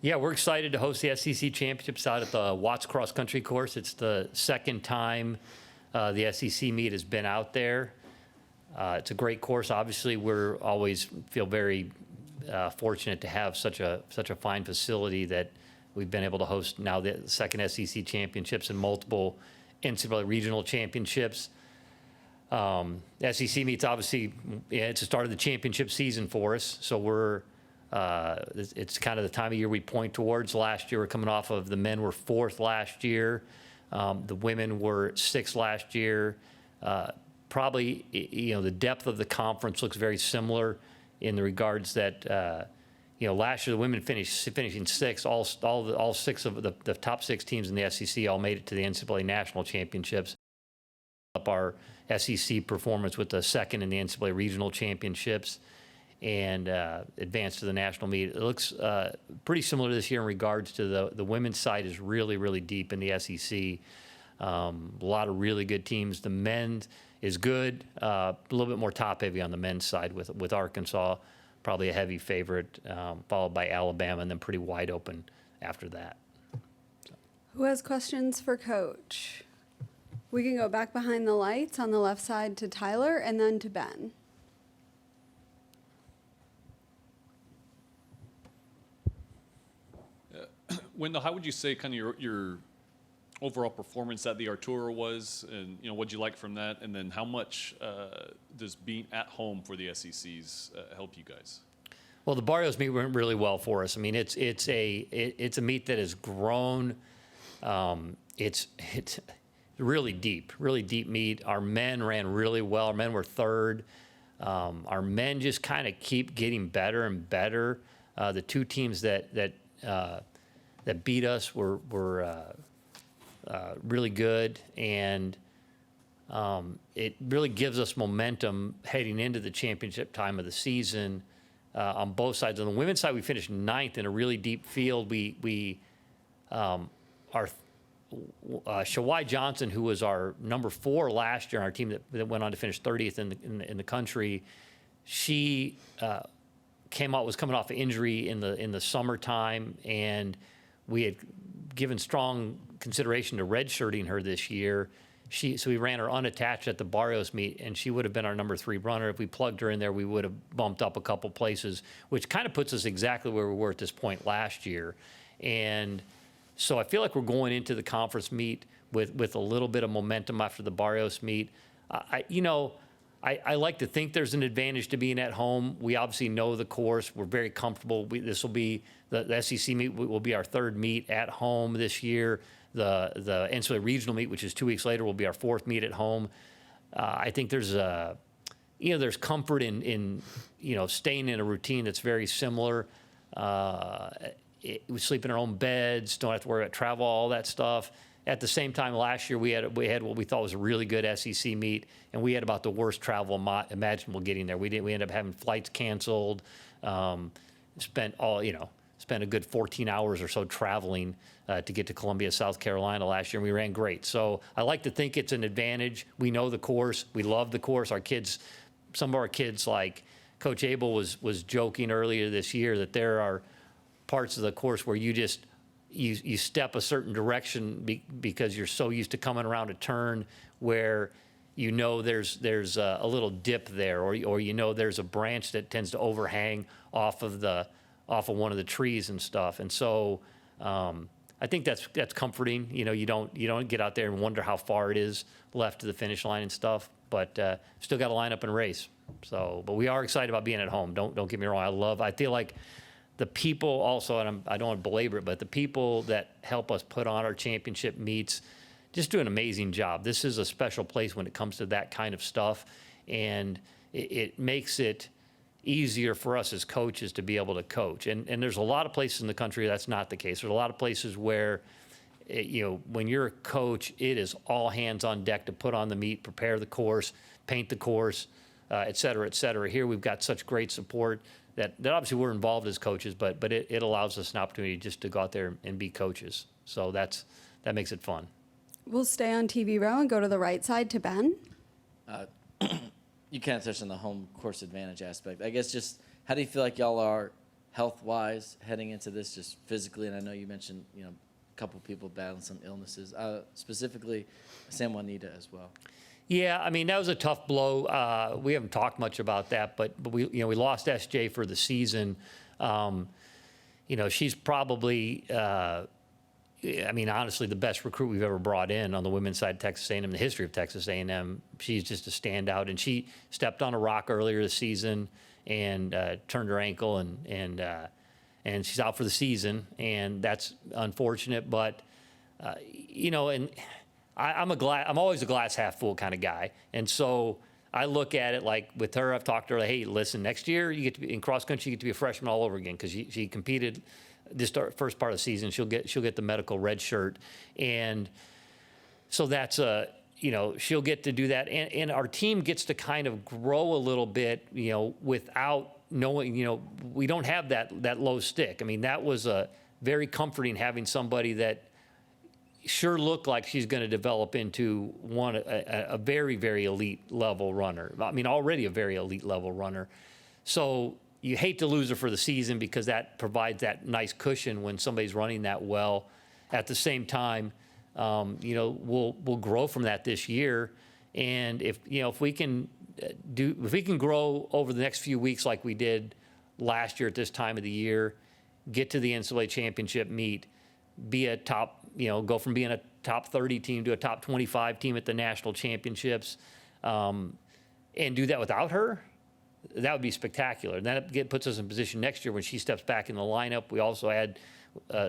Yeah, we're excited to host the SEC Championships out at the Watts Cross Country Course. It's the second time the SEC meet has been out there. It's a great course. Obviously, we're always feel very fortunate to have such a fine facility that we've been able to host now the second SEC Championships and multiple NCAA regional championships. SEC meets obviously, it's the start of the championship season for us, so we're it's kind of the time of year we point towards. Last year, we're coming off of the men were 4th last year. The women were 6th last year. Probably, the depth of the conference looks very similar in the regards that, last year the women finishing 6th. All 6 of the top 6 teams in the SEC all made it to the NCAA national championships. Up our SEC performance with the 2nd in the NCAA regional championships, and advanced to the national meet. It looks pretty similar this year in regards to the women's side is really, really deep in the SEC. A lot of really good teams. The men's is good, a little bit more top-heavy on the men's side with Arkansas, probably a heavy favorite, followed by Alabama, and then pretty wide open after that. So. Who has questions for Coach? We can go back behind the lights on the left side to Tyler and then to Ben. Wendell, how would you say kind of your overall performance at the Artura was, and what'd you like from that, and then how much does being at home for the SECs help you guys? Well, the Barrios meet went really well for us. I mean, it's a meet that has grown. It's really deep meet. Our men ran really well. Our men were 3rd. Our men just kind of keep getting better and better. The 2 teams that beat us were really good, and it really gives us momentum heading into the championship time of the season on both sides. On the women's side, we finished 9th in a really deep field. Shawai Johnson, who was our number 4 last year on our team that went on to finish 30th in the country, she was coming off an injury in the summertime, and we had given strong consideration to redshirting her this year. So we ran her unattached at the Barrios meet, and she would have been our number 3 runner. If we plugged her in there, we would have bumped up a couple places, which kind of puts us exactly where we were at this point last year. And so I feel like we're going into the conference meet with a little bit of momentum after the Barrios meet. I like to think there's an advantage to being at home. We obviously know the course. We're very comfortable. This will be the SEC meet will be our 3rd meet at home this year. The NCAA regional meet, which is 2 weeks later, will be our 4th meet at home. I think there's there's comfort in staying in a routine that's very similar. We sleep in our own beds, don't have to worry about travel, all that stuff. At the same time, last year we had what we thought was a really good SEC meet, and we had about the worst travel imaginable getting there. We ended up having flights canceled. Spent a good 14 hours or so traveling to get to Columbia, South Carolina last year, and we ran great. So I like to think it's an advantage. We know the course. We love the course. Some of our kids, like Coach Abel was joking earlier this year, that there are parts of the course where you step a certain direction because you're so used to coming around a turn where there's a little dip there, or there's a branch that tends to overhang off of one of the trees and stuff. And so I think that's comforting. You don't get out there and wonder how far it is left to the finish line and stuff, but still got to line up and race. So, but we are excited about being at home. Don't get me wrong. I feel like the people also, and I don't want to belabor it, but the people that help us put on our championship meets just do an amazing job. This is a special place when it comes to that kind of stuff, and it makes it easier for us as coaches to be able to coach. And there's a lot of places in the country that's not the case. There's a lot of places where, when you're a coach, it is all hands on deck to put on the meet, prepare the course, paint the course, et cetera, et cetera. Here we've got such great support that obviously we're involved as coaches, but it allows us an opportunity just to go out there and be coaches. So that makes it fun. We'll stay on TV row and go to the right side to Ben. You kind of touched on the home course advantage aspect. I guess just how do you feel like y'all are health-wise heading into this, just physically? And I know you mentioned, a couple people battling some illnesses, specifically San Juanita as well. Yeah, I mean, that was a tough blow. We haven't talked much about that, but we lost SJ for the season. She's probably, honestly, the best recruit we've ever brought in on the women's side of Texas A&M, in the history of Texas A&M. She's just a standout, and she stepped on a rock earlier this season and turned her ankle, and she's out for the season, and that's unfortunate. But and I'm always a glass half full kind of guy, and so I look at it like with her. I've talked to her. Hey, listen, next year you get to be in cross country. You get to be a freshman all over again because she competed this first part of the season. She'll get the medical red shirt, and so that's she'll get to do that, and our team gets to kind of grow a little bit, without knowing, we don't have that low stick. I mean, that was very comforting having somebody that sure looked like she's going to develop into a very, very elite level runner. I mean, already a very elite level runner. So you hate to lose her for the season because that provides that nice cushion when somebody's running that well. At the same time, we'll grow from that this year, and if we can grow over the next few weeks like we did last year at this time of the year, get to the NCAA championship meet, be a top, go from being a top 30 team to a top 25 team at the national championships, and do that without her, that would be spectacular. And that puts us in position next year when she steps back in the lineup. We also add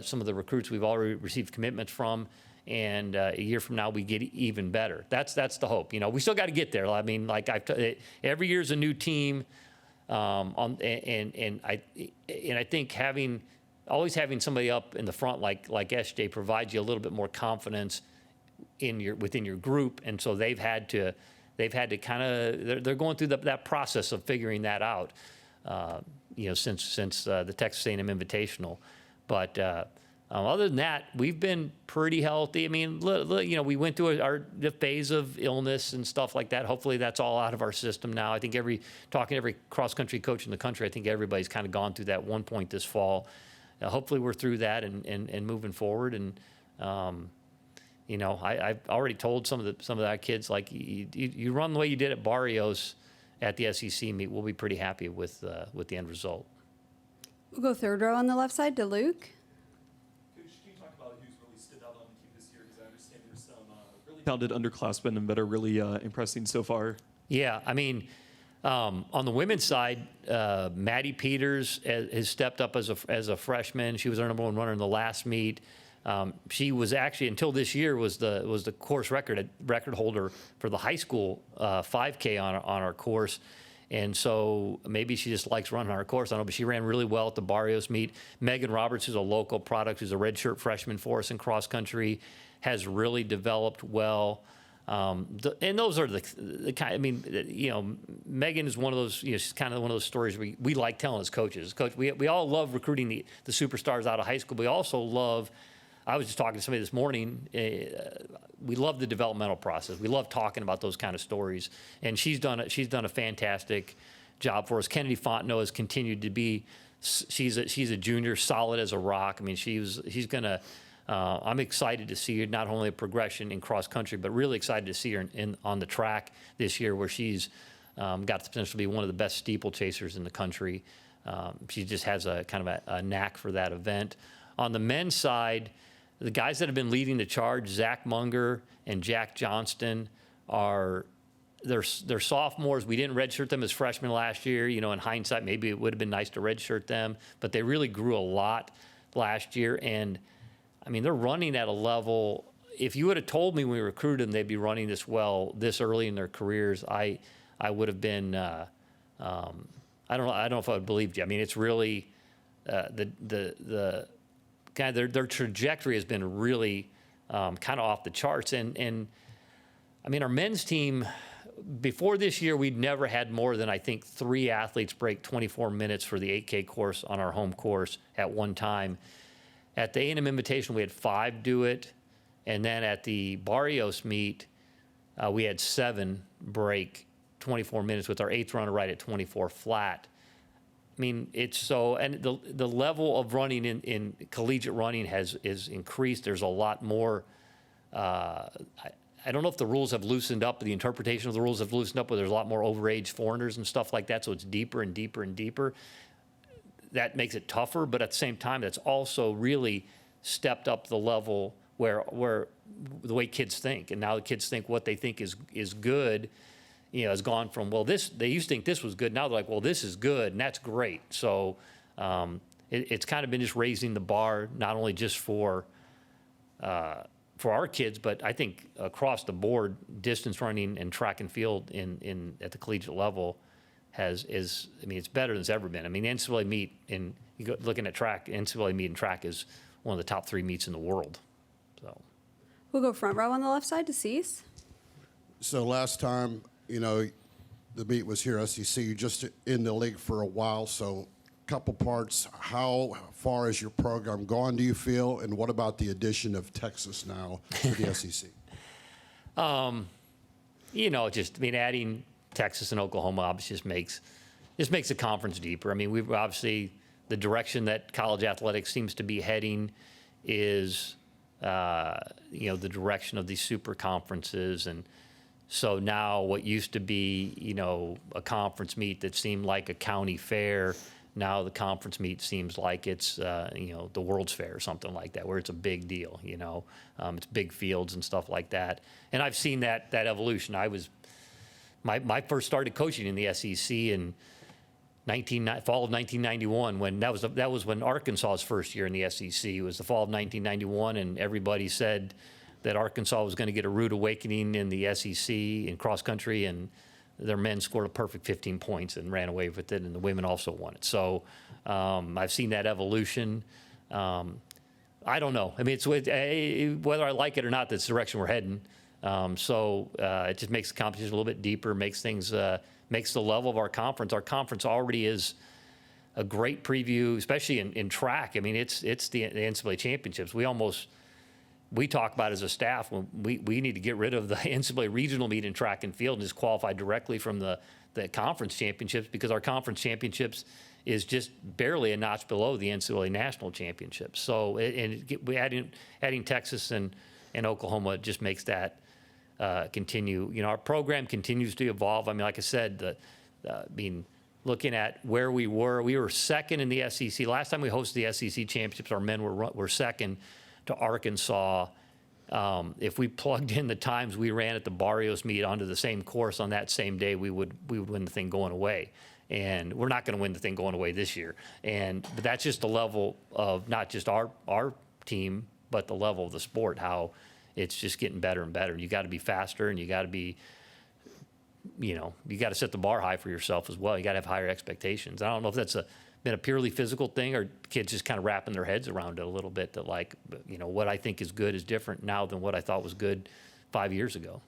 some of the recruits we've already received commitments from, and a year from now we get even better. That's the hope. We still got to get there. I mean, like every year is a new team, and I think always having somebody up in the front like SJ provides you a little bit more confidence within your group, and so they've had to kind of they're going through that process of figuring that out, since the Texas A&M Invitational, but. Other than that, we've been pretty healthy. I mean, we went through the phase of illness and stuff like that. Hopefully that's all out of our system now. I think talking to every cross-country coach in the country, I think everybody's kind of gone through that one point this fall. Hopefully we're through that and moving forward. And, I've already told some of our kids, like, you run the way you did at Barrios at the SEC meet, we'll be pretty happy with the end result. We'll go third row on the left side to Luke. Talented underclassmen that are really impressing so far. Yeah, I mean, on the women's side, Maddie Peters has stepped up as a freshman. She was our number one runner in the last meet. She was actually, until this year, was the course record holder for the high school 5K on our course. And so maybe she just likes running our course. I don't know, but she ran really well at the Barrios meet. Megan Roberts, who's a local product, who's a redshirt freshman for us in cross country, has really developed well. And those are the kind, I mean, Megan is one of those, she's kind of one of those stories we like telling as coaches. We all love recruiting the superstars out of high school. We also love, I was just talking to somebody this morning, we love the developmental process. We love talking about those kind of stories. And she's done a fantastic job for us. Kennedy Fontenot has continued to be, she's a junior, solid as a rock. I mean, she's going to, I'm excited to see her, not only a progression in cross country, but really excited to see her on the track this year, where she's got the potential to be one of the best steeplechasers in the country. She just has a kind of a knack for that event. On the men's side, the guys that have been leading the charge, Zach Munger and Jack Johnston, they're sophomores. We didn't redshirt them as freshmen last year. In hindsight, maybe it would have been nice to redshirt them, but they really grew a lot last year. And I mean, they're running at a level. If you would have told me when we recruited them they'd be running this well this early in their careers, I would have been. I don't know if I would believed you. I mean, it's really the kind of their trajectory has been really kind of off the charts. And I mean, our men's team before this year, we'd never had more than, I think, 3 athletes break 24 minutes for the 8K course on our home course at one time. At the A&M Invitational, we had 5 do it. And then at the Barrios meet, we had 7 break 24 minutes with our 8th runner right at 24 flat. mean, it's so, and the level of running in collegiate running is increased. There's a lot more. I don't know if the rules have loosened up, the interpretation of the rules have loosened up, where there's a lot more overage foreigners and stuff like that, so it's deeper and deeper and deeper. That makes it tougher, but at the same time, that's also really stepped up the level where the way kids think, and now the kids think what they think is good, has gone from, well, they used to think this was good, now they're like, well, this is good, and that's great. So it's kind of been just raising the bar, not only just for our kids, but I think across the board, distance running and track and field at the collegiate level it's better than it's ever been. I mean, NCAA meet looking at track, NCAA meet and track is one of the top 3 meets in the world. So We'll go front row on the left side to Cease. So last time, the meet was here, SEC, you're just in the league for a while, so couple parts. How far is your program gone, do you feel? And what about the addition of Texas now to the SEC? Adding Texas and Oklahoma obviously just makes the conference deeper. I mean, we've obviously, the direction that college athletics seems to be heading is, the direction of these super conferences. And so now what used to be, a conference meet that seemed like a county fair, now the conference meet seems like it's, the World's Fair or something like that, where it's a big deal, it's big fields and stuff like that. And I've seen that evolution. My first started coaching in the SEC in fall of 1991, when that was when Arkansas's first year in the SEC. It was the fall of 1991, and everybody said that Arkansas was going to get a rude awakening in the SEC in cross country, and their men scored a perfect 15 points and ran away with it, and the women also won it. So I've seen that evolution. I don't know. I mean, it's whether I like it or not, that's the direction we're heading. It just makes the competition a little bit deeper, makes the level of our conference. Our conference already is a great preview, especially in track. I mean, it's the NCAA championships. We talk about as a staff, when we need to get rid of the NCAA regional meet in track and field and just qualify directly from the conference championships, because our conference championships is just barely a notch below the NCAA national championships. So adding Texas and Oklahoma just makes that continue. Our program continues to evolve. I mean, like I said, looking at where we were second in the SEC. Last time we hosted the SEC championships, our men were second to Arkansas. If we plugged in the times we ran at the Barrios meet onto the same course on that same day, we would win the thing going away. And we're not going to win the thing going away this year. But that's just the level of not just our team, but the level of the sport, how it's just getting better and better. You got to be faster, and you got to be, you got to set the bar high for yourself as well. You got to have higher expectations. I don't know if that's been a purely physical thing, or kids just kind of wrapping their heads around it a little bit, that what I think is good is different now than what I thought was good 5 years ago.